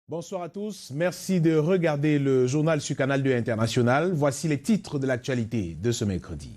Bonsoir à tous, merci de regarder le journal sur Canal 2 International. Voici les titres de l'actualité de ce mercredi.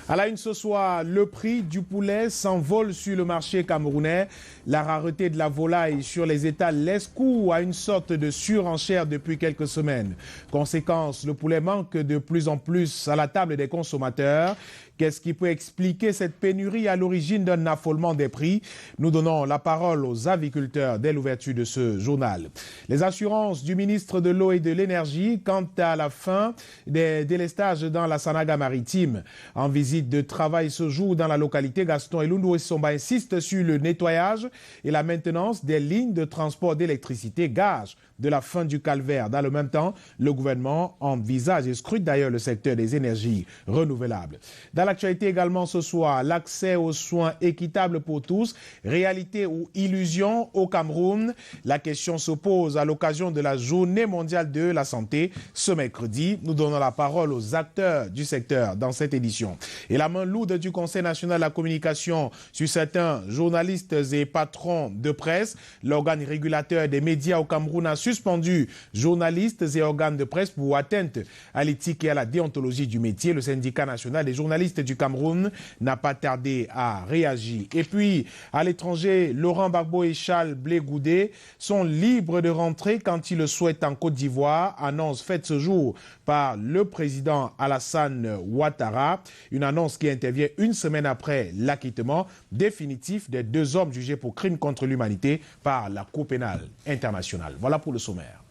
À la une ce soir, le prix du poulet s'envole sur le marché camerounais. La rareté de la volaille sur les étals laisse cours à une sorte de surenchère depuis quelques semaines. Conséquence, le poulet manque de plus en plus à la table des consommateurs. Qu'est-ce qui peut expliquer cette pénurie à l'origine d'un affolement des prix? Nous donnons la parole aux aviculteurs dès l'ouverture de ce journal. Les assurances du ministre de l'Eau et de l'Énergie quant à la fin des délestages dans la Sanaga maritime. En visite de travail ce jour dans la localité, Gaston Elundou Essomba insiste sur le nettoyage et la maintenance des lignes de transport d'électricité, gage de la fin du calvaire. Dans le même temps, le gouvernement envisage et scrute d'ailleurs le secteur des énergies renouvelables. Dans l'actualité également ce soir, l'accès aux soins équitables pour tous, réalité ou illusion au Cameroun. La question se pose à l'occasion de la Journée mondiale de la santé ce mercredi. Nous donnons la parole aux acteurs du secteur dans cette édition. Et la main lourde du Conseil national de la communication sur certains journalistes et patrons de presse. L'organe régulateur des médias au Cameroun a suspendu journalistes et organes de presse pour atteinte à l'éthique et à la déontologie du métier. Le syndicat national des journalistes du Cameroun n'a pas tardé à réagir. Et puis, à l'étranger, Laurent Gbagbo et Charles Blé Goudé sont libres de rentrer quand ils le souhaitent en Côte d'Ivoire. Annonce faite ce jour par le président Alassane Ouattara. Une annonce qui intervient une semaine après l'acquittement définitif des deux hommes jugés pour crimes contre l'humanité par la Cour pénale internationale. Voilà pour le sommaire.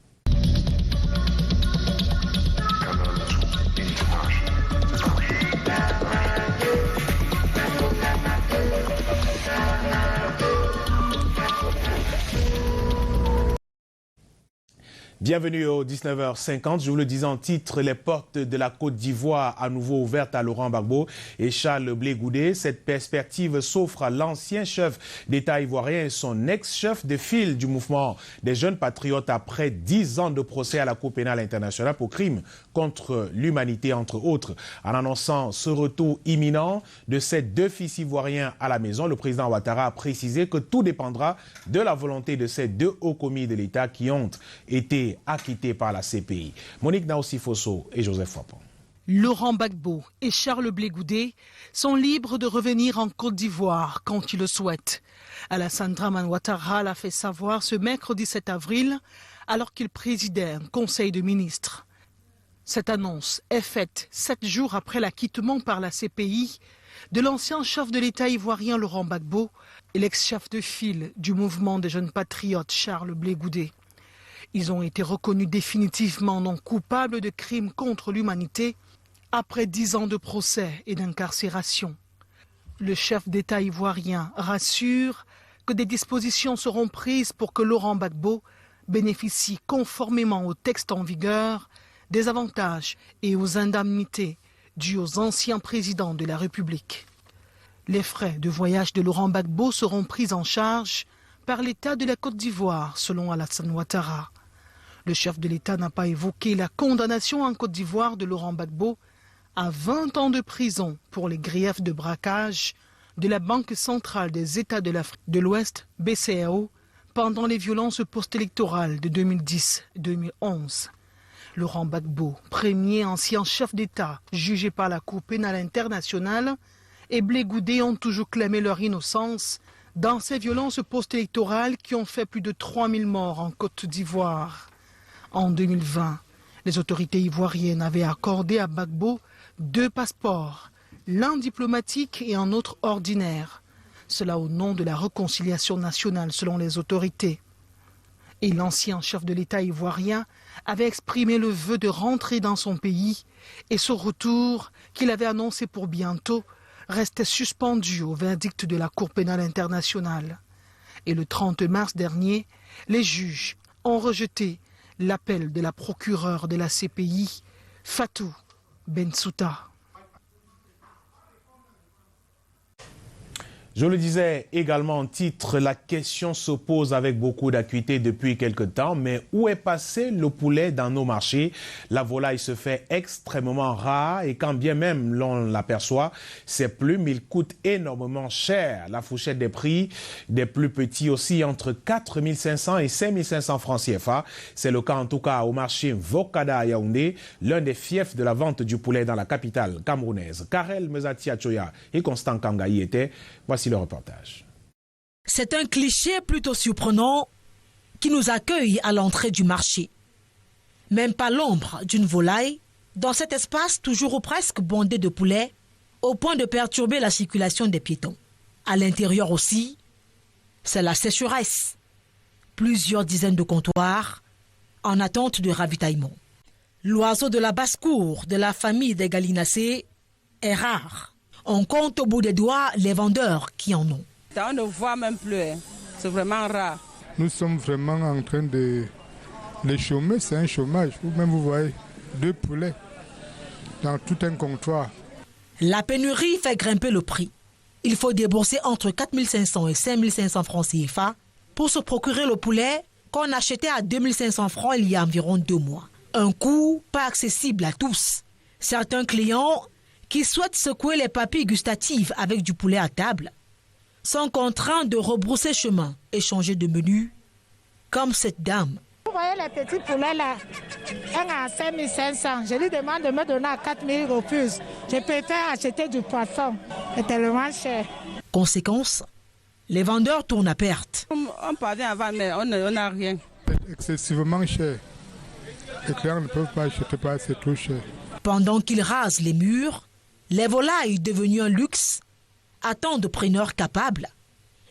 Bienvenue au 19h50. Je vous le disais en titre, les portes de la Côte d'Ivoire à nouveau ouvertes à Laurent Gbagbo et Charles Blé Goudé. Cette perspective s'offre à l'ancien chef d'État ivoirien et son ex-chef de file du mouvement des jeunes patriotes après 10 ans de procès à la Cour pénale internationale pour crimes contre l'humanité, entre autres. En annonçant ce retour imminent de ces deux fils ivoiriens à la maison, le président Ouattara a précisé que tout dépendra de la volonté de ces deux hauts commis de l'État qui ont été acquittés par la CPI. Monique Naossi-Fosso et Joseph Fapon. Laurent Gbagbo et Charles Blé Goudé sont libres de revenir en Côte d'Ivoire quand ils le souhaitent. Alassane Dramane Ouattara l'a fait savoir ce mercredi 7 avril alors qu'il présidait un conseil de ministres. Cette annonce est faite 7 jours après l'acquittement par la CPI de l'ancien chef de l'État ivoirien Laurent Gbagbo et l'ex-chef de file du mouvement des jeunes patriotes Charles Blé Goudé. Ils ont été reconnus définitivement non coupables de crimes contre l'humanité après 10 ans de procès et d'incarcération. Le chef d'État ivoirien rassure que des dispositions seront prises pour que Laurent Gbagbo bénéficie conformément au texte en vigueur des avantages et aux indemnités dus aux anciens présidents de la République. Les frais de voyage de Laurent Gbagbo seront pris en charge par l'État de la Côte d'Ivoire, selon Alassane Ouattara. Le chef de l'État n'a pas évoqué la condamnation en Côte d'Ivoire de Laurent Gbagbo à 20 ans de prison pour les griefs de braquage de la Banque centrale des États de l'Afrique de l'Ouest, BCAO, pendant les violences post-électorales de 2010-2011. Laurent Gbagbo, premier ancien chef d'État jugé par la Cour pénale internationale, et Blé Goudé ont toujours clamé leur innocence dans ces violences post-électorales qui ont fait plus de 3000 morts en Côte d'Ivoire. En 2020, les autorités ivoiriennes avaient accordé à Gbagbo 2 passeports, l'un diplomatique et un autre ordinaire. Cela au nom de la réconciliation nationale selon les autorités. Et l'ancien chef de l'État ivoirien avait exprimé le vœu de rentrer dans son pays et son retour, qu'il avait annoncé pour bientôt, restait suspendu au verdict de la Cour pénale internationale. Et le 30 mars dernier, les juges ont rejeté l'appel de la procureure de la CPI, Fatou Bensouda. Je le disais également en titre, la question se pose avec beaucoup d'acuité depuis quelque temps, mais où est passé le poulet dans nos marchés? La volaille se fait extrêmement rare et quand bien même l'on l'aperçoit, ses plumes, il coûte énormément cher. La fourchette des prix des plus petits aussi entre 4 500 et 5 500 francs CFA. C'est le cas en tout cas au marché Vokada à Yaoundé, l'un des fiefs de la vente du poulet dans la capitale camerounaise. Karel Mezati-Achoya et Constant Kanga y étaient. Voici le reportage. C'est un cliché plutôt surprenant qui nous accueille à l'entrée du marché. Même pas l'ombre d'une volaille dans cet espace toujours ou presque bondé de poulets, au point de perturber la circulation des piétons. À l'intérieur aussi, c'est la sécheresse. Plusieurs dizaines de comptoirs en attente de ravitaillement. L'oiseau de la basse-cour de la famille des gallinacées est rare. On compte au bout des doigts les vendeurs qui en ont. On ne voit même plus, c'est vraiment rare. Nous sommes vraiment en train de chômer, c'est un chômage. Vous-même, vous voyez 2 poulets dans tout un comptoir. La pénurie fait grimper le prix. Il faut débourser entre 4 500 et 5 500 francs CFA pour se procurer le poulet qu'on achetait à 2 500 francs il y a environ 2 mois. Un coût pas accessible à tous. Certains clients qui souhaitent secouer les papilles gustatives avec du poulet à table sont contraints de rebrousser chemin et changer de menu, comme cette dame. Vous voyez les petits poulets là, un à 5 500. Je lui demande de me donner à 4 000 roupies. Je préfère acheter du poisson, c'est tellement cher. Conséquence, les vendeurs tournent à perte. On parvient à vendre, mais on n'a rien. C'est excessivement cher. Les clients ne peuvent pas acheter parce que c'est trop cher. Pendant qu'ils rasent les murs, les volailles devenues un luxe attendent preneurs capables.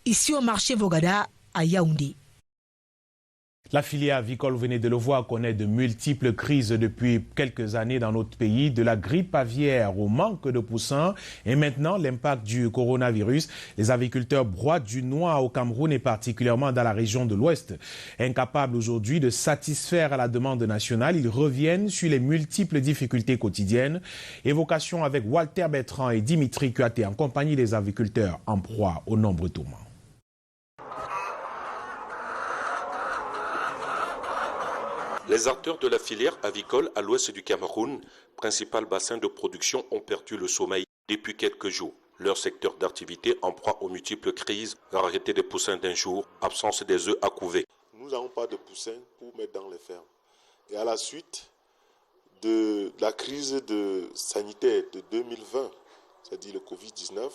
Ici au marché Vokada à Yaoundé. La filière avicole, vous venez de le voir, connaît de multiples crises depuis quelques années dans notre pays, de la grippe aviaire au manque de poussins et maintenant l'impact du coronavirus. Les aviculteurs broient du noix au Cameroun et particulièrement dans la région de l'Ouest. Incapables aujourd'hui de satisfaire à la demande nationale, ils reviennent sur les multiples difficultés quotidiennes. Évocation avec Walter Bertrand et Dimitri Kuaté en compagnie des aviculteurs en proie aux nombreux tourments. Les acteurs de la filière avicole à l'ouest du Cameroun, principal bassin de production, ont perdu le sommeil depuis quelques jours. Leur secteur d'activité en proie aux multiples crises, rareté des poussins d'un jour, absence des œufs à couver. Nous n'avons pas de poussins pour mettre dans les fermes. Et à la suite de la crise sanitaire de 2020, c'est-à-dire le Covid-19,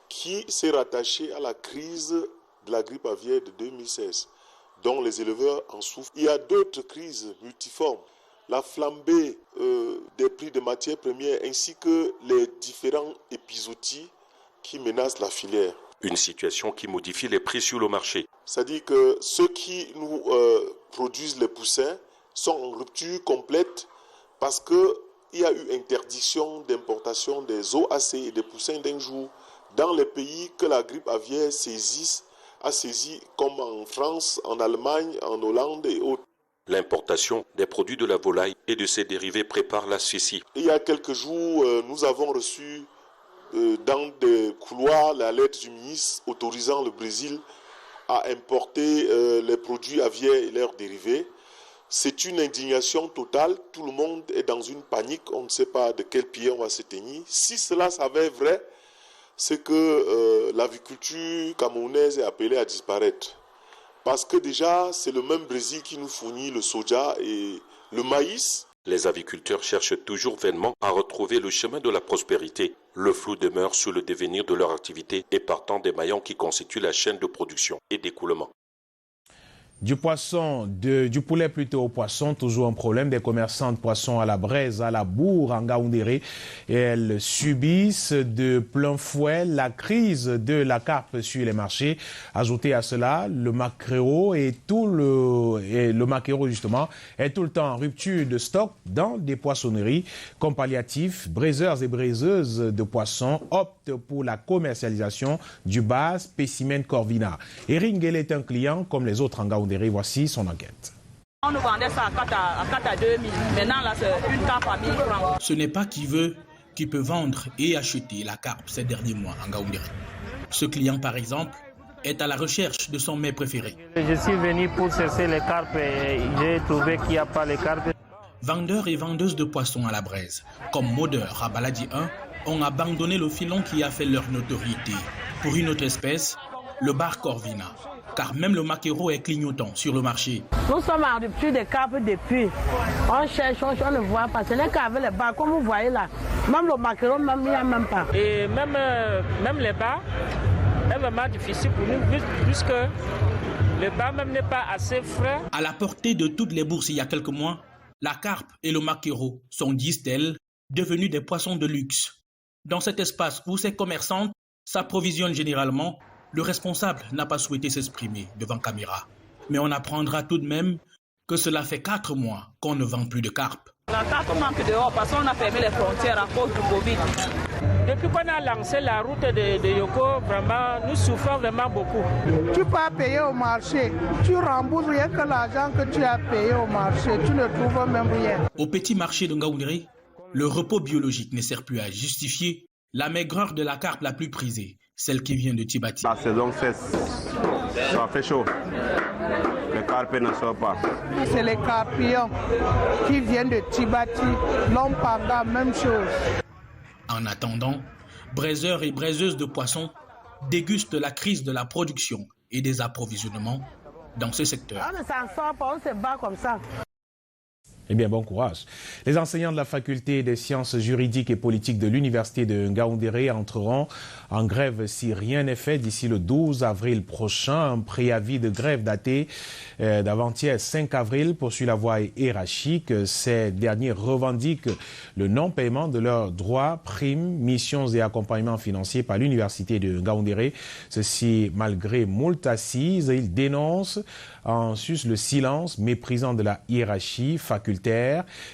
qui s'est rattachée à la crise de la grippe aviaire de 2016. Dont les éleveurs en souffrent. Il y a d'autres crises multiformes. La flambée des prix de matières premières ainsi que les différents épisodies qui menacent la filière. Une situation qui modifie les prix sur le marché. C'est-à-dire que ceux qui nous produisent les poussins sont en rupture complète parce qu'il y a eu interdiction d'importation des OAC et des poussins d'un jour dans les pays que la grippe aviaire a saisi comme en France, en Allemagne, en Hollande et autres. L'importation des produits de la volaille et de ses dérivés prépare l'asphyxie. Il y a quelques jours, nous avons reçu dans des couloirs la lettre du ministre autorisant le Brésil à importer les produits aviaires et leurs dérivés. C'est une indignation totale, tout le monde est dans une panique, on ne sait pas de quel pied on va se tenir. Si cela s'avère vrai, c'est que l'aviculture camerounaise est appelée à disparaître. Parce que déjà, c'est le même Brésil qui nous fournit le soja et le maïs. Les aviculteurs cherchent toujours vainement à retrouver le chemin de la prospérité. Le flou demeure sur le devenir de leur activité et partant des maillons qui constituent la chaîne de production et d'écoulement. Du poulet plutôt au poisson, toujours un problème des commerçants de poissons à la braise, à la bourre, en Gaoundéré. Et elles subissent de plein fouet la crise de la carpe sur les marchés. Ajouté à cela, le maquereau justement est tout le temps en rupture de stock dans des poissonneries. Comme palliatif, braiseurs et braiseuses de poissons optent pour la commercialisation du bas spécimen Corvina. Eringel est un client comme les autres en Gaoundéré. Voici son enquête. On nous vendait ça à 4 à 2000. Maintenant, là, c'est une carpe à 1000 francs. Ce n'est pas qui veut qui peut vendre et acheter la carpe ces derniers mois en Gaoundéré. Ce client, par exemple, est à la recherche de son mets préféré. Je suis venu pour chercher les carpes et j'ai trouvé qu'il n'y a pas les carpes. Vendeurs et vendeuses de poissons à la braise, comme Modeur à Baladi 1, ont abandonné le filon qui a fait leur notoriété. Pour une autre espèce, le bar Corvina, car même le maquereau est clignotant sur le marché. Nous sommes en rupture des carpes depuis. On cherche, on ne voit pas. Ce n'est qu'avec les bars, comme vous voyez là. Même le maquereau, même, il n'y a même pas. Et même les bars, c'est vraiment difficile pour nous, puisque le bar même n'est pas assez frais. À la portée de toutes les bourses il y a quelques mois, la carpe et le maquereau sont, disent-elles, devenus des poissons de luxe. Dans cet espace où ces commerçantes s'approvisionnent généralement, le responsable n'a pas souhaité s'exprimer devant caméra. Mais on apprendra tout de même que cela fait 4 mois qu'on ne vend plus de carpe. La carpe manque dehors parce qu'on a fermé les frontières à cause du Covid. Depuis qu'on a lancé la route de Yoko, vraiment, nous souffrons vraiment beaucoup. Tu peux payer au marché, tu rembourses rien que l'argent que tu as payé au marché, tu ne trouves même rien. Au petit marché de Ngaoundéré, le repos biologique ne sert plus à justifier la maigreur de la carpe la plus prisée, celle qui vient de Tibati. La saison cesse, ça fait chaud, les carpes ne sortent pas. C'est les carpillons qui viennent de Tibati, l'Ompanga, même chose. En attendant, braiseurs et braiseuses de poissons dégustent la crise de la production et des approvisionnements dans ce secteur. On ne s'en sort pas, on se bat comme ça. Eh bien, bon courage. Les enseignants de la faculté des sciences juridiques et politiques de l'université de Ngaoundéré entreront en grève si rien n'est fait d'ici le 12 avril prochain. Un préavis de grève daté d'avant-hier 5 avril poursuit la voie hiérarchique. Ces derniers revendiquent le non-paiement de leurs droits, primes, missions et accompagnements financiers par l'université de Ngaoundéré. Ceci malgré moult assises. Ils dénoncent en sus le silence méprisant de la hiérarchie facultaire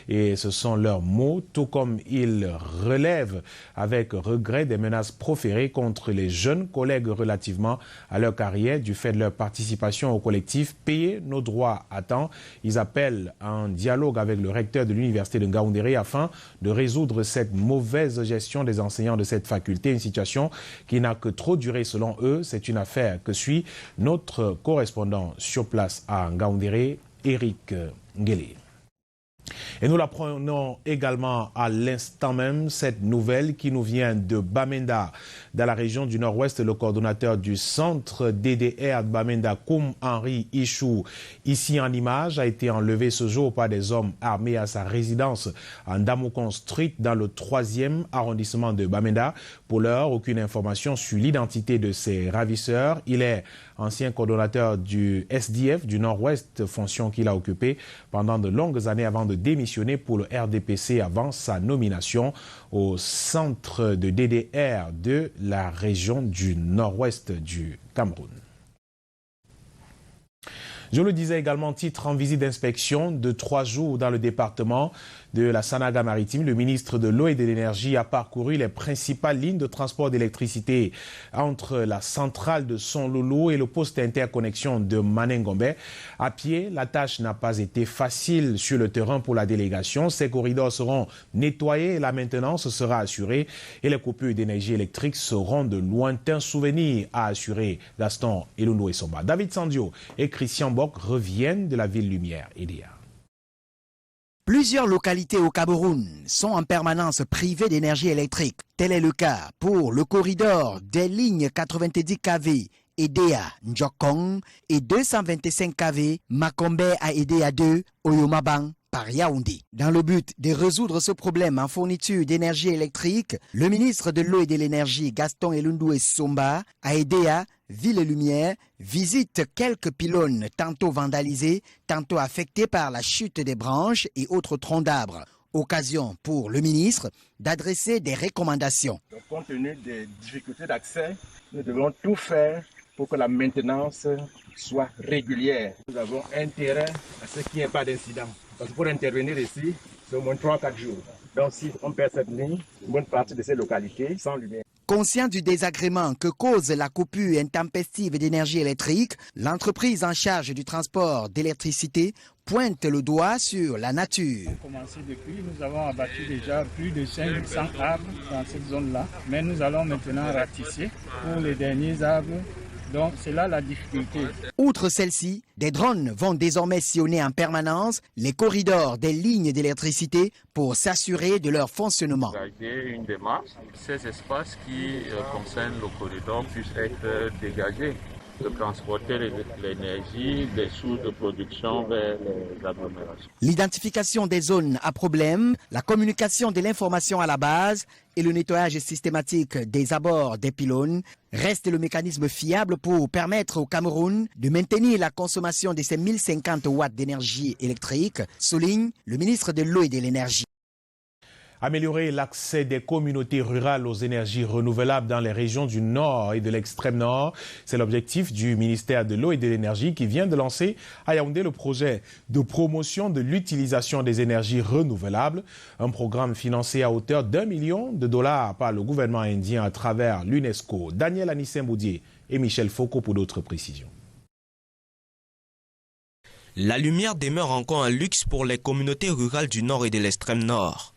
et ce sont leurs mots, tout comme ils relèvent avec regret des menaces proférées contre les jeunes collègues relativement à leur carrière du fait de leur participation au collectif Payer nos droits à temps. Ils appellent à un dialogue avec le recteur de l'université de Ngaoundéré afin de résoudre cette mauvaise gestion des enseignants de cette faculté, une situation qui n'a que trop duré selon eux. C'est une affaire que suit notre correspondant sur place à Ngaoundéré, Eric Nguélé. Et nous l'apprenons également à l'instant même, cette nouvelle qui nous vient de Bamenda, dans la région du Nord-Ouest. Le coordonnateur du centre DDR de Bamenda, Koum Henri Ichou, ici en image, a été enlevé ce jour par des hommes armés à sa résidence en Damokon Street, dans le 3e arrondissement de Bamenda. Pour l'heure, aucune information sur l'identité de ces ravisseurs. Il est ancien coordonnateur du SDF du Nord-Ouest, fonction qu'il a occupée pendant de longues années avant de démissionner pour le RDPC avant sa nomination au centre de DDR de la région du Nord-Ouest du Cameroun. Je le disais également, titre en visite d'inspection de 3 jours dans le département de la Sanaga-Maritime. Le ministre de l'Eau et de l'Énergie a parcouru les principales lignes de transport d'électricité entre la centrale de Sonlolo et le poste d'interconnexion de Manengombe. À pied, la tâche n'a pas été facile sur le terrain pour la délégation. Ces corridors seront nettoyés, la maintenance sera assurée et les coupures d'énergie électrique seront de lointains souvenirs, a assuré Gaston Elundou Essomba. David Sandio et Christian Bock reviennent de la ville lumière EDA. Plusieurs localités au Cameroun sont en permanence privées d'énergie électrique. Tel est le cas pour le corridor des lignes 90 kV EDA Njokong et 225 kV Makombe à EDA 2 Oyomabang par Yaoundé. Dans le but de résoudre ce problème en fourniture d'énergie électrique, le ministre de l'Eau et de l'Énergie Gaston Elundou Essomba à EDA Ville et Lumière visite quelques pylônes tantôt vandalisés, tantôt affectés par la chute des branches et autres troncs d'arbres. Occasion pour le ministre d'adresser des recommandations. Donc, compte tenu des difficultés d'accès, nous devons tout faire pour que la maintenance soit régulière. Nous avons intérêt à ce qu'il n'y ait pas d'incident. Parce que pour intervenir ici, c'est au moins 3-4 jours. Donc si on perd cette ligne, une bonne partie de ces localités sans lumière. Conscient du désagrément que cause la coupure intempestive d'énergie électrique, l'entreprise en charge du transport d'électricité pointe le doigt sur la nature. Nous avons abattu déjà plus de 500 arbres dans cette zone-là, mais nous allons maintenant ratisser pour les derniers arbres. Donc c'est là la difficulté. Outre celle-ci, des drones vont désormais sillonner en permanence les corridors des lignes d'électricité pour s'assurer de leur fonctionnement. Une démarche, ces espaces qui concernent le corridor puissent être dégagés, de transporter l'énergie des sources de production vers les agglomérations. L'identification des zones à problème, la communication de l'information à la base et le nettoyage systématique des abords des pylônes restent le mécanisme fiable pour permettre au Cameroun de maintenir la consommation de ses 1050 watts d'énergie électrique, souligne le ministre de l'Eau et de l'Énergie. Améliorer l'accès des communautés rurales aux énergies renouvelables dans les régions du Nord et de l'extrême Nord, c'est l'objectif du ministère de l'Eau et de l'Énergie qui vient de lancer à Yaoundé le projet de promotion de l'utilisation des énergies renouvelables, un programme financé à hauteur d'$1 million par le gouvernement indien à travers l'UNESCO. Daniel Anissé-Mboudier et Michel Foucault pour d'autres précisions. La lumière demeure encore un luxe pour les communautés rurales du Nord et de l'extrême Nord.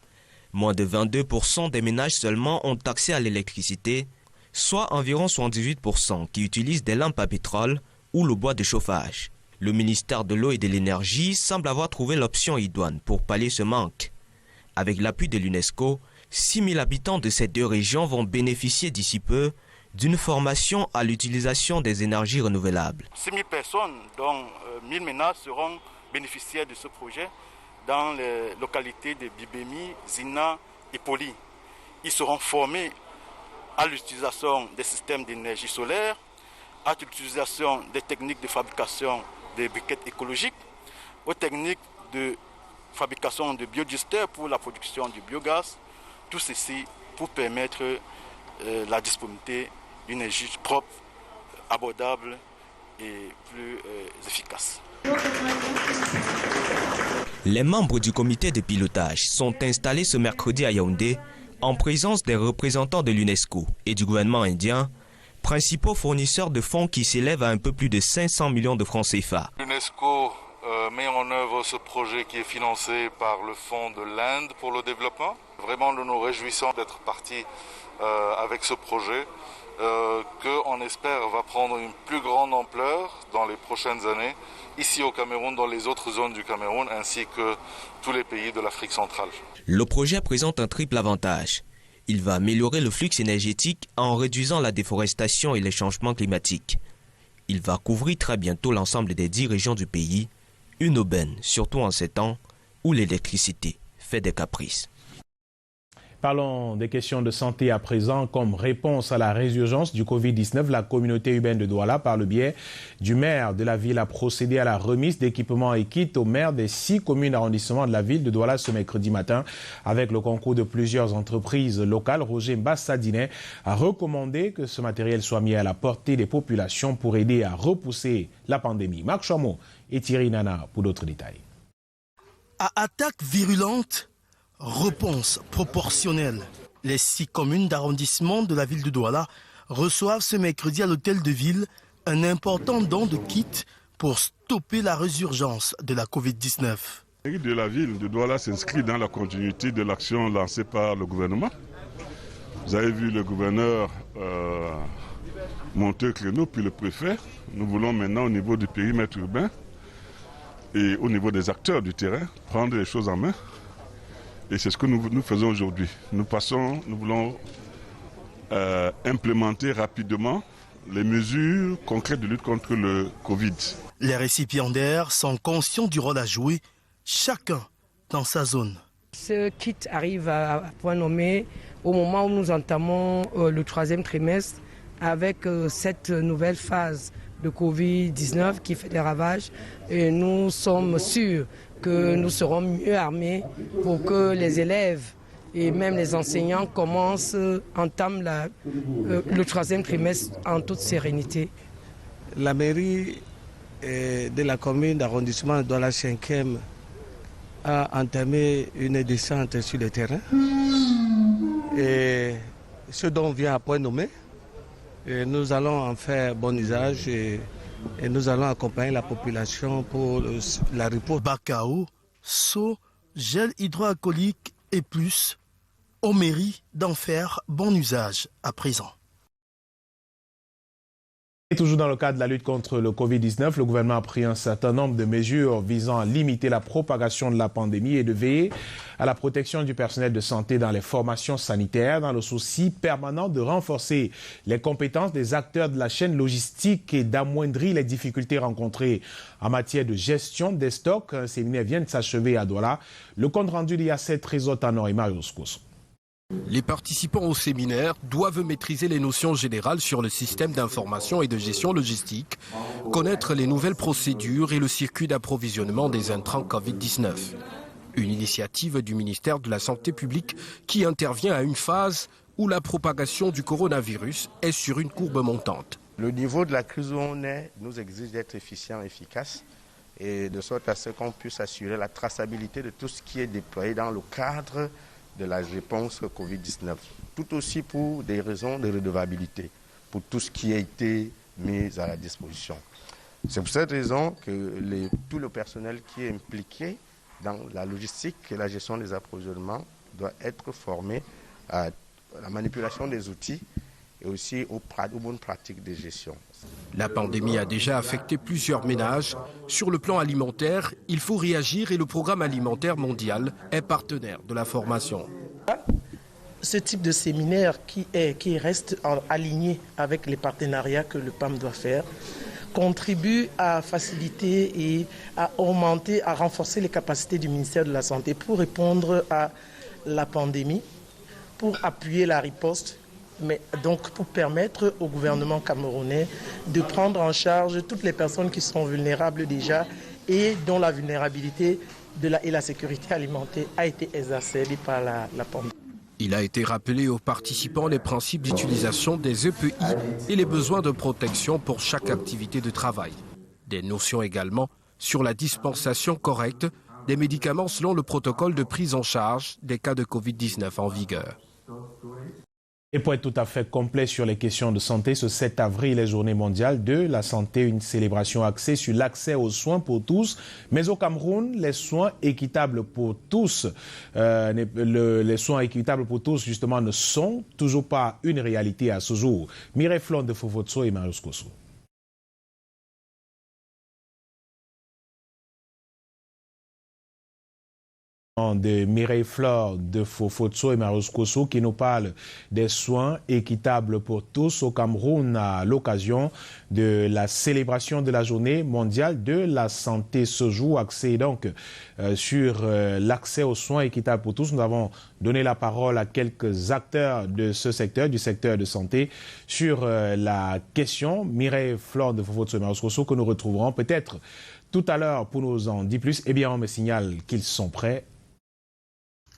Moins de 22% des ménages seulement ont accès à l'électricité, soit environ 78% qui utilisent des lampes à pétrole ou le bois de chauffage. Le ministère de l'Eau et de l'Énergie semble avoir trouvé l'option idoine pour pallier ce manque. Avec l'appui de l'UNESCO, 6 000 habitants de ces deux régions vont bénéficier d'ici peu d'une formation à l'utilisation des énergies renouvelables. 6 000 personnes, dont 1 000 ménages, seront bénéficiaires de ce projet dans les localités de Bibémi, Zina et Poli. Ils seront formés à l'utilisation des systèmes d'énergie solaire, à l'utilisation des techniques de fabrication des briquettes écologiques, aux techniques de fabrication de biodigesteurs pour la production du biogaz, tout ceci pour permettre la disponibilité d'une énergie propre, abordable et plus efficace. Les membres du comité de pilotage sont installés ce mercredi à Yaoundé en présence des représentants de l'UNESCO et du gouvernement indien, principaux fournisseurs de fonds qui s'élèvent à un peu plus de 500 millions de francs CFA. L'UNESCO met en œuvre ce projet qui est financé par le Fonds de l'Inde pour le développement. Vraiment, nous nous réjouissons d'être partis avec ce projet qu'on espère va prendre une plus grande ampleur dans les prochaines années, ici au Cameroun, dans les autres zones du Cameroun, ainsi que tous les pays de l'Afrique centrale. Le projet présente un triple avantage. Il va améliorer le flux énergétique en réduisant la déforestation et les changements climatiques. Il va couvrir très bientôt l'ensemble des 10 régions du pays, une aubaine, surtout en ces temps où l'électricité fait des caprices. Parlons des questions de santé à présent. Comme réponse à la résurgence du Covid-19, la communauté urbaine de Douala, par le biais du maire de la ville, a procédé à la remise d'équipements et kits aux maires des 6 communes d'arrondissement de la ville de Douala ce mercredi matin. Avec le concours de plusieurs entreprises locales, Roger Mbassadinet a recommandé que ce matériel soit mis à la portée des populations pour aider à repousser la pandémie. Marc Chameau et Thierry Nana pour d'autres détails. À attaque virulente, réponse proportionnelle. Les 6 communes d'arrondissement de la ville de Douala reçoivent ce mercredi à l'hôtel de ville un important don de kits pour stopper la résurgence de la Covid-19. De la ville de Douala s'inscrit dans la continuité de l'action lancée par le gouvernement. Vous avez vu le gouverneur monter le créneau, puis le préfet. Nous voulons maintenant au niveau du périmètre urbain et au niveau des acteurs du terrain prendre les choses en main. Et c'est ce que nous faisons aujourd'hui. Nous voulons implémenter rapidement les mesures concrètes de lutte contre le Covid. Les récipiendaires sont conscients du rôle à jouer, chacun dans sa zone. Ce kit arrive à point nommé au moment où nous entamons le 3e trimestre avec cette nouvelle phase de Covid-19 qui fait des ravages. Et nous sommes sûrs que nous serons mieux armés pour que les élèves et même les enseignants entament le 3e trimestre en toute sérénité. La mairie de la commune d'arrondissement de la 5e a entamé une descente sur le terrain et ce dont on vient à point nommé. Et nous allons en faire bon usage et nous allons accompagner la population pour la riposte. Bacao, seau, gel hydroalcoolique et plus, on mérite d'en faire bon usage à présent. Et toujours dans le cadre de la lutte contre le Covid-19, le gouvernement a pris un certain nombre de mesures visant à limiter la propagation de la pandémie et de veiller à la protection du personnel de santé dans les formations sanitaires, dans le souci permanent de renforcer les compétences des acteurs de la chaîne logistique et d'amoindrir les difficultés rencontrées en matière de gestion des stocks. Un séminaire vient de s'achever à Douala. Le compte rendu d'IA7 Trésor Tanor et Mario Scosso. Les participants au séminaire doivent maîtriser les notions générales sur le système d'information et de gestion logistique, connaître les nouvelles procédures et le circuit d'approvisionnement des intrants Covid-19. Une initiative du ministère de la Santé publique qui intervient à une phase où la propagation du coronavirus est sur une courbe montante. Le niveau de la crise où on est nous exige d'être efficient, efficace, et de sorte à ce qu'on puisse assurer la traçabilité de tout ce qui est déployé dans le cadre de la réponse Covid-19, tout aussi pour des raisons de redevabilité, pour tout ce qui a été mis à la disposition. C'est pour cette raison que tout le personnel qui est impliqué dans la logistique et la gestion des approvisionnements doit être formé à la manipulation des outils et aussi aux bonnes pratiques de gestion. La pandémie a déjà affecté plusieurs ménages. Sur le plan alimentaire, il faut réagir et le Programme alimentaire mondial est partenaire de la formation. Ce type de séminaire qui reste aligné avec les partenariats que le PAM doit faire contribue à faciliter et à augmenter, à renforcer les capacités du ministère de la Santé pour répondre à la pandémie, pour appuyer la riposte, mais donc pour permettre au gouvernement camerounais de prendre en charge toutes les personnes qui sont vulnérables déjà et dont la vulnérabilité et la sécurité alimentaire a été exacerbée par la pandémie. Il a été rappelé aux participants les principes d'utilisation des EPI et les besoins de protection pour chaque activité de travail. Des notions également sur la dispensation correcte des médicaments selon le protocole de prise en charge des cas de Covid-19 en vigueur. Et pour être tout à fait complet sur les questions de santé, ce 7 avril est Journée mondiale de la santé, une célébration axée sur l'accès aux soins pour tous. Mais au Cameroun, les soins équitables pour tous, les soins équitables pour tous, justement, ne sont toujours pas une réalité à ce jour. Mireille Flon de Fofotso et Marius Kosso. De Mireille Flore de Fofotso et Marius Kosso qui nous parle des soins équitables pour tous au Cameroun à l'occasion de la célébration de la journée mondiale de la santé. Ce jour axé donc sur l'accès aux soins équitables pour tous. Nous avons donné la parole à quelques acteurs de ce secteur, du secteur de santé, sur la question. Mireille Flore de Fofotso et Marius Kosso que nous retrouverons peut-être tout à l'heure pour nous en dire plus. Eh bien, on me signale qu'ils sont prêts.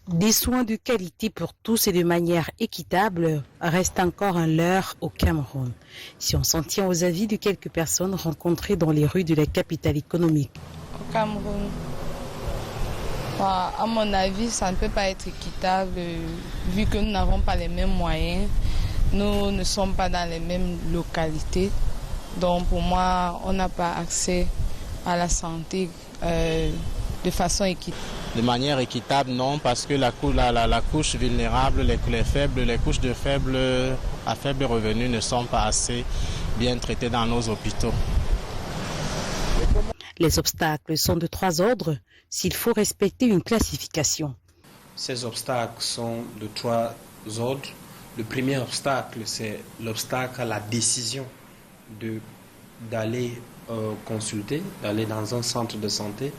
Des soins de qualité pour tous et de manière équitable restent encore un leurre au Cameroun, si on s'en tient aux avis de quelques personnes rencontrées dans les rues de la capitale économique. Au Cameroun, à mon avis, ça ne peut pas être équitable vu que nous n'avons pas les mêmes moyens, nous ne sommes pas dans les mêmes localités. Donc pour moi, on n'a pas accès à la santé de façon équitable. De manière équitable, non, parce que la couche vulnérable, les faibles, les couches à faible revenu ne sont pas assez bien traitées dans nos hôpitaux. Les obstacles sont de 3 ordres s'il faut respecter une classification. Ces obstacles sont de 3 ordres. Le premier obstacle, c'est l'obstacle à la décision d'aller consulter, d'aller dans un centre de santé.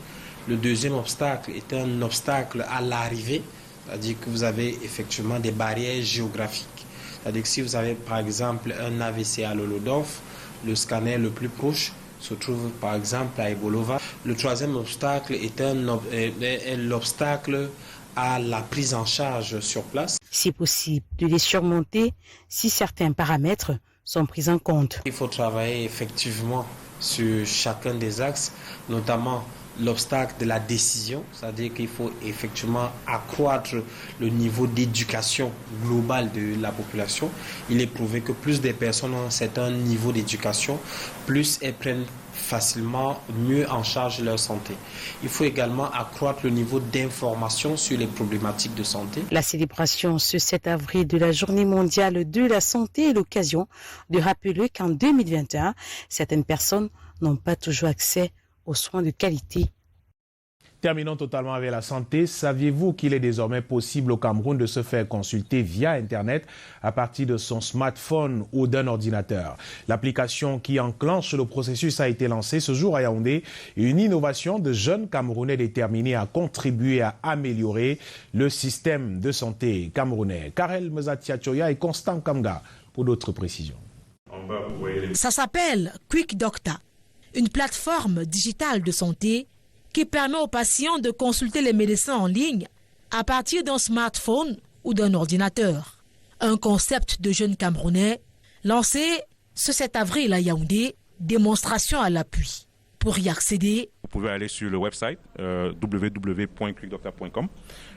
Le deuxième obstacle est un obstacle à l'arrivée, c'est-à-dire que vous avez effectivement des barrières géographiques. C'est-à-dire que si vous avez par exemple un AVC à Lolodorf, le scanner le plus proche se trouve par exemple à Ebolova. Le troisième obstacle est l'obstacle à la prise en charge sur place. C'est possible de les surmonter si certains paramètres sont pris en compte. Il faut travailler effectivement sur chacun des axes, notamment l'obstacle de la décision, c'est-à-dire qu'il faut effectivement accroître le niveau d'éducation globale de la population. Il est prouvé que plus des personnes ont un certain niveau d'éducation, plus elles prennent facilement mieux en charge leur santé. Il faut également accroître le niveau d'information sur les problématiques de santé. La célébration ce 7 avril de la Journée mondiale de la santé est l'occasion de rappeler qu'en 2021, certaines personnes n'ont pas toujours accès aux soins de qualité. Terminons totalement avec la santé. Saviez-vous qu'il est désormais possible au Cameroun de se faire consulter via Internet à partir de son smartphone ou d'un ordinateur? L'application qui enclenche le processus a été lancée ce jour à Yaoundé. Une innovation de jeunes Camerounais déterminés à contribuer à améliorer le système de santé camerounais. Karel Mezatiachoya et Constant Kamga pour d'autres précisions. Ça s'appelle Quick Doctor, une plateforme digitale de santé qui permet aux patients de consulter les médecins en ligne à partir d'un smartphone ou d'un ordinateur. Un concept de jeunes Camerounais lancé ce 7 avril à Yaoundé, démonstration à l'appui. Pour y accéder, vous pouvez aller sur le website www.quickdoctor.com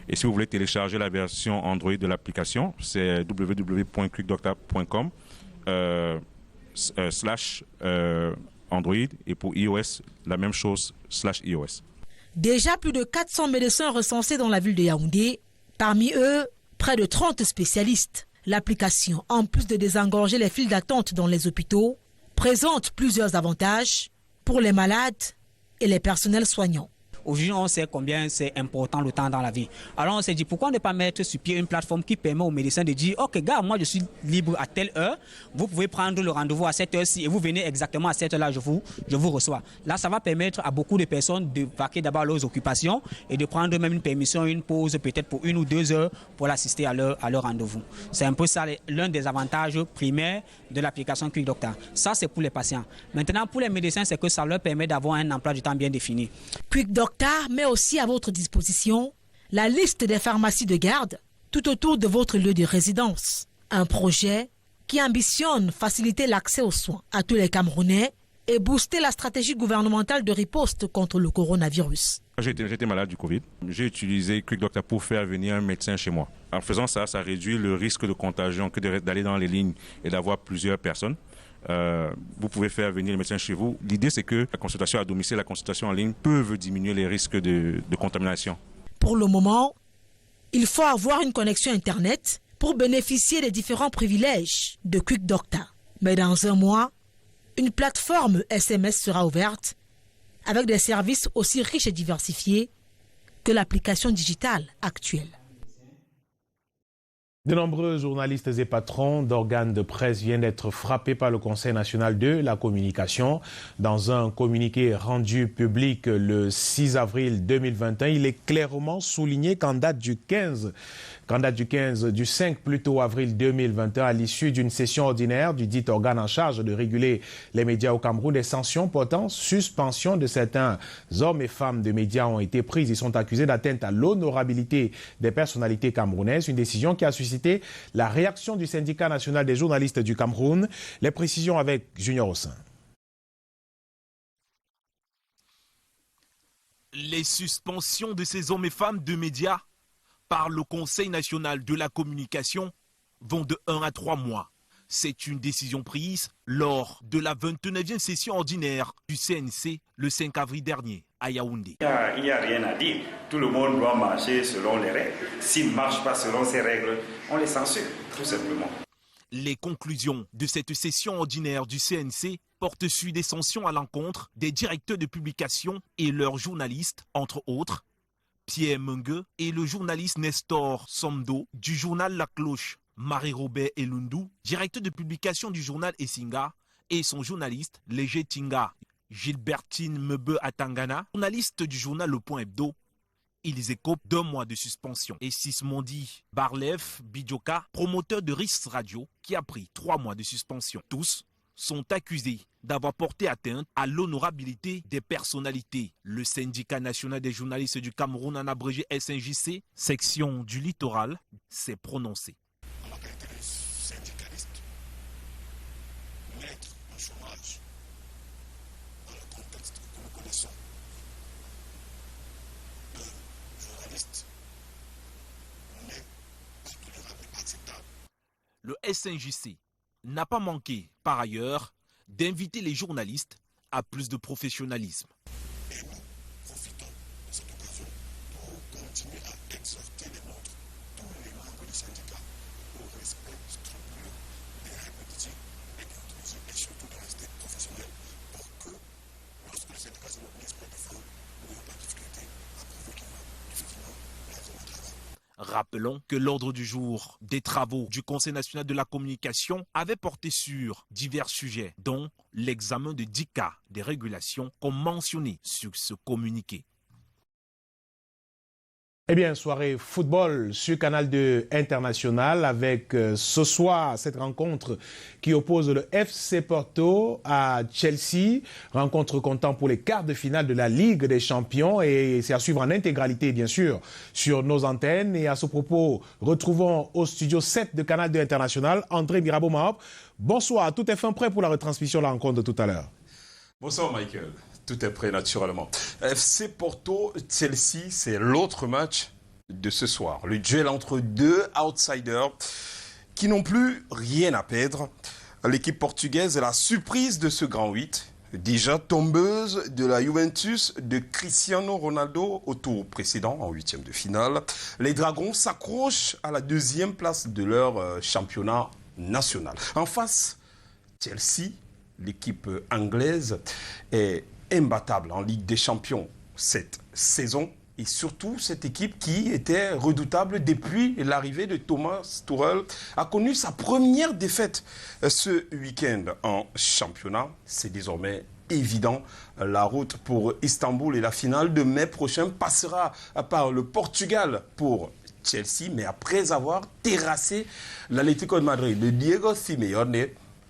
et si vous voulez télécharger la version Android de l'application, c'est www.quickdoctor.com Android et pour iOS, la même chose, /iOS. Déjà plus de 400 médecins recensés dans la ville de Yaoundé, parmi eux, près de 30 spécialistes. L'application, en plus de désengorger les files d'attente dans les hôpitaux, présente plusieurs avantages pour les malades et les personnels soignants. Aujourd'hui, on sait combien c'est important le temps dans la vie. Alors on s'est dit, pourquoi ne pas mettre sur pied une plateforme qui permet aux médecins de dire, ok gars, moi je suis libre à telle heure, vous pouvez prendre le rendez-vous à cette heure-ci et vous venez exactement à cette heure-là, je vous reçois. Là, ça va permettre à beaucoup de personnes de vaquer d'abord leurs occupations et de prendre même une permission, une pause peut-être pour 1 ou 2 heures pour l'assister à leur rendez-vous. C'est un peu ça l'un des avantages primaires de l'application Quick Doctor. Ça, c'est pour les patients. Maintenant, pour les médecins, c'est que ça leur permet d'avoir un emploi du temps bien défini. Quick Doctor met aussi à votre disposition la liste des pharmacies de garde tout autour de votre lieu de résidence. Un projet qui ambitionne faciliter l'accès aux soins à tous les Camerounais et booster la stratégie gouvernementale de riposte contre le coronavirus. J'étais malade du Covid. J'ai utilisé Quick Doctor pour faire venir un médecin chez moi. En faisant ça, ça réduit le risque de contagion que d'aller dans les lignes et d'avoir plusieurs personnes. Vous pouvez faire venir le médecin chez vous. L'idée, c'est que la consultation à domicile, la consultation en ligne peuvent diminuer les risques de contamination. Pour le moment, il faut avoir une connexion Internet pour bénéficier des différents privilèges de Quick Doctor. Mais dans un mois, une plateforme SMS sera ouverte avec des services aussi riches et diversifiés que l'application digitale actuelle. De nombreux journalistes et patrons d'organes de presse viennent d'être frappés par le Conseil national de la communication. Dans un communiqué rendu public le 6 avril 2021, il est clairement souligné qu'en date du 5 avril 2021, à l'issue d'une session ordinaire du dit organe en charge de réguler les médias au Cameroun, des sanctions portant suspension de certains hommes et femmes de médias ont été prises. Ils sont accusés d'atteinte à l'honorabilité des personnalités camerounaises, une décision qui a suscité la réaction du syndicat national des journalistes du Cameroun. Les précisions avec Junior Ossin. Les suspensions de ces hommes et femmes de médias par le Conseil national de la communication vont de 1 à 3 mois. C'est une décision prise lors de la 29e session ordinaire du CNC le 5 avril dernier à Yaoundé. Il n'y a rien à dire. Tout le monde doit marcher selon les règles. S'ils ne marchent pas selon ces règles, on les censure, tout simplement. Les conclusions de cette session ordinaire du CNC portent sur des sanctions à l'encontre des directeurs de publication et leurs journalistes, entre autres, Pierre Mengue et le journaliste Nestor Somdo du journal La Cloche, Marie-Robert Elundou, directeur de publication du journal Essinga, et son journaliste Léger Tinga, Gilbertine Mebe Atangana, journaliste du journal Le Point Hebdo. Ils écopent d'1 mois de suspension. Et Sismondi Barlev Bidjoka, promoteur de RIS Radio, qui a pris 3 mois de suspension. Tous sont accusés d'avoir porté atteinte à l'honorabilité des personnalités. Le syndicat national des journalistes du Cameroun, en abrégé SNJC, section du littoral, s'est prononcé. Syndicaliste, mettre en chômage dans le contexte que nous connaissons Le SNJC n'a pas manqué, par ailleurs, d'inviter les journalistes à plus de professionnalisme. Rappelons que l'ordre du jour des travaux du Conseil national de la communication avait porté sur divers sujets, dont l'examen de 10 cas des régulations comme mentionné sur ce communiqué. Eh bien, soirée football sur Canal 2 International avec ce soir cette rencontre qui oppose le FC Porto à Chelsea. Rencontre comptant pour les quarts de finale de la Ligue des Champions et c'est à suivre en intégralité, bien sûr, sur nos antennes. Et à ce propos, retrouvons au studio 7 de Canal 2 International André Mirabeau-Mahop. Bonsoir, tout est fin prêt pour la retransmission de la rencontre de tout à l'heure. Bonsoir Michael. Tout est prêt naturellement. FC Porto, Chelsea, c'est l'autre match de ce soir. Le duel entre deux outsiders qui n'ont plus rien à perdre. L'équipe portugaise est la surprise de ce grand 8. Déjà tombeuse de la Juventus de Cristiano Ronaldo au tour précédent en huitième de finale. Les Dragons s'accrochent à la deuxième place de leur championnat national. En face, Chelsea, l'équipe anglaise, est imbattable en Ligue des Champions cette saison et surtout cette équipe qui était redoutable depuis l'arrivée de Thomas Tuchel a connu sa première défaite ce week-end en championnat. C'est désormais évident, la route pour Istanbul et la finale de mai prochain passera par le Portugal pour Chelsea, mais après avoir terrassé l'Atlético de Madrid de Diego Simeone,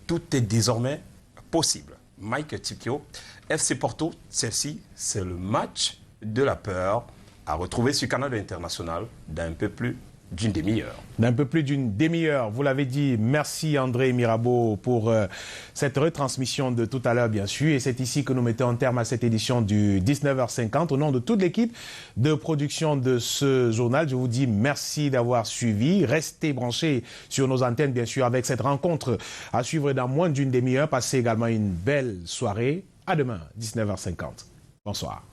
tout est désormais possible. Mike Tipio, FC Porto, Chelsea, c'est le match de la peur à retrouver sur Canal International d'un peu plus d'une demi-heure. D'un peu plus d'une demi-heure, vous l'avez dit. Merci André Mirabeau pour cette retransmission de tout à l'heure, bien sûr. Et c'est ici que nous mettons un terme à cette édition du 19h50. Au nom de toute l'équipe de production de ce journal, je vous dis merci d'avoir suivi. Restez branchés sur nos antennes, bien sûr, avec cette rencontre à suivre dans moins d'une demi-heure. Passez également une belle soirée. À demain, 19h50. Bonsoir.